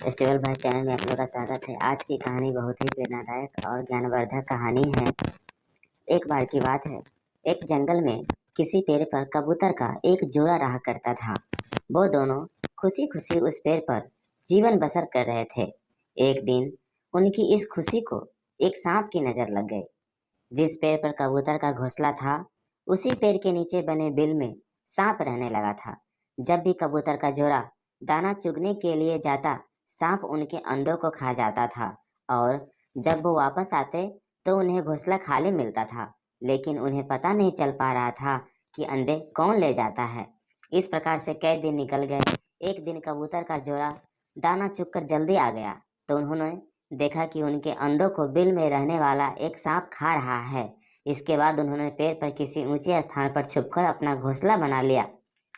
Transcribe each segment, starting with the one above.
Stable भाई channel में आप लोगों का स्वागत है। आज की कहानी बहुत ही प्रेरणादायक और ज्ञानवर्धक कहानी है। एक बार की बात है, एक जंगल में किसी पेड़ पर कबूतर का एक जोड़ा रहा करता था। वो दोनों खुशी खुशी उस पेड़ पर जीवन बसर कर रहे थे। एक दिन उनकी इस खुशी को एक सांप की नजर लग गई। जिस पेड़ पर कबूतर का घोंसला था, उसी पेड़ के नीचे बने बिल में सांप रहने लगा था। जब भी कबूतर का जोड़ा दाना चुगने के लिए जाता, सांप उनके अंडों को खा जाता था और जब वो वापस आते तो उन्हें घोंसला खाली मिलता था, लेकिन उन्हें पता नहीं चल पा रहा था कि अंडे कौन ले जाता है। इस प्रकार से कई दिन निकल गए। एक दिन कबूतर का जोड़ा दाना चुगकर जल्दी आ गया तो उन्होंने देखा कि उनके अंडों को बिल में रहने वाला एक सांप खा रहा है। इसके बाद उन्होंने पेड़ पर किसी ऊंचे स्थान पर छुपकर अपना घोंसला बना लिया।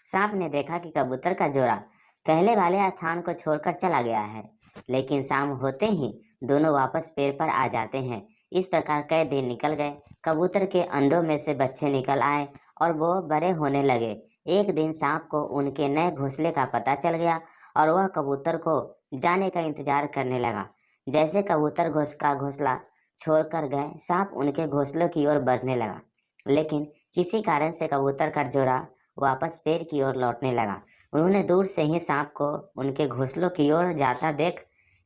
सांप ने देखा कि कबूतर का जोड़ा पहले वाले स्थान को छोड़कर चला गया है, लेकिन शाम होते ही दोनों वापस पेड़ पर आ जाते हैं। इस प्रकार कई दिन निकल गए। कबूतर के अंडों में से बच्चे निकल आए और वो बड़े होने लगे। एक दिन सांप को उनके नए घोंसले का पता चल गया और वह कबूतर को जाने का इंतजार करने लगा। जैसे कबूतर घोंसला छोड़कर गए, सांप उनके घोंसलों की ओर बढ़ने लगा, लेकिन किसी कारण से कबूतर का जोड़ा वापस पेड़ की ओर लौटने लगा। उन्होंने दूर से ही सांप को उनके घोंसलों की ओर जाता देख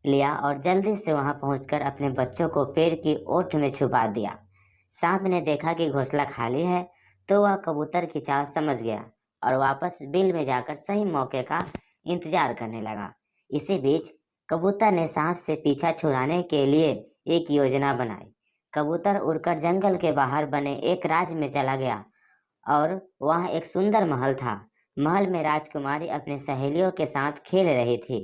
लिया और जल्दी से वहां पहुंचकर अपने बच्चों को पेड़ की ओट में छुपा दिया। सांप ने देखा कि घोंसला खाली है तो वह कबूतर की चाल समझ गया और वापस बिल में जाकर सही मौके का इंतजार करने लगा। इसी बीच कबूतर ने सांप से पीछा छुड़ाने के लिए एक योजना बनाई। कबूतर उड़कर जंगल के बाहर बने एक राज्य में चला गया और वहाँ एक सुंदर महल था। महल में राजकुमारी अपनी सहेलियों के साथ खेल रही थी।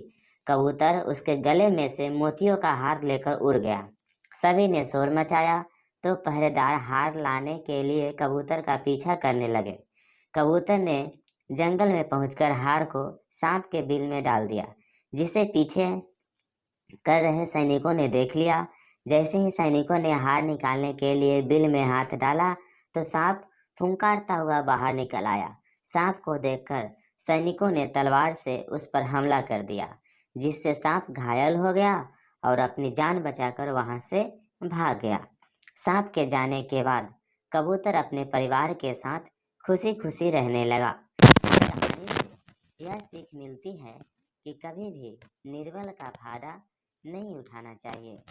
कबूतर उसके गले में से मोतियों का हार लेकर उड़ गया। सभी ने शोर मचाया तो पहरेदार हार लाने के लिए कबूतर का पीछा करने लगे। कबूतर ने जंगल में पहुंचकर हार को सांप के बिल में डाल दिया, जिसे पीछे कर रहे सैनिकों ने देख लिया। जैसे ही सैनिकों ने हार निकालने के लिए बिल में हाथ डाला तो सांप फुंकारता हुआ बाहर निकल आया। सांप को देखकर सैनिकों ने तलवार से उस पर हमला कर दिया, जिससे सांप घायल हो गया और अपनी जान बचाकर वहां से भाग गया। सांप के जाने के बाद कबूतर अपने परिवार के साथ खुशी खुशी रहने लगा। इस कहानी से यह सीख मिलती है कि कभी भी निर्बल का फायदा नहीं उठाना चाहिए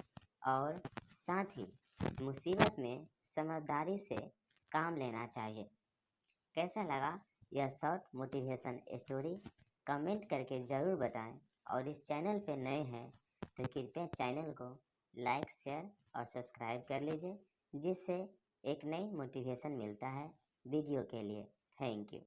और साथ ही मुसीबत में समझदारी से काम लेना चाहिए। कैसा लगा यह शॉर्ट मोटिवेशन स्टोरी? कमेंट करके ज़रूर बताएं और इस चैनल पे नए हैं तो कृपया चैनल को लाइक, शेयर और सब्सक्राइब कर लीजिए, जिससे एक नई मोटिवेशन मिलता है वीडियो के लिए। Thank you.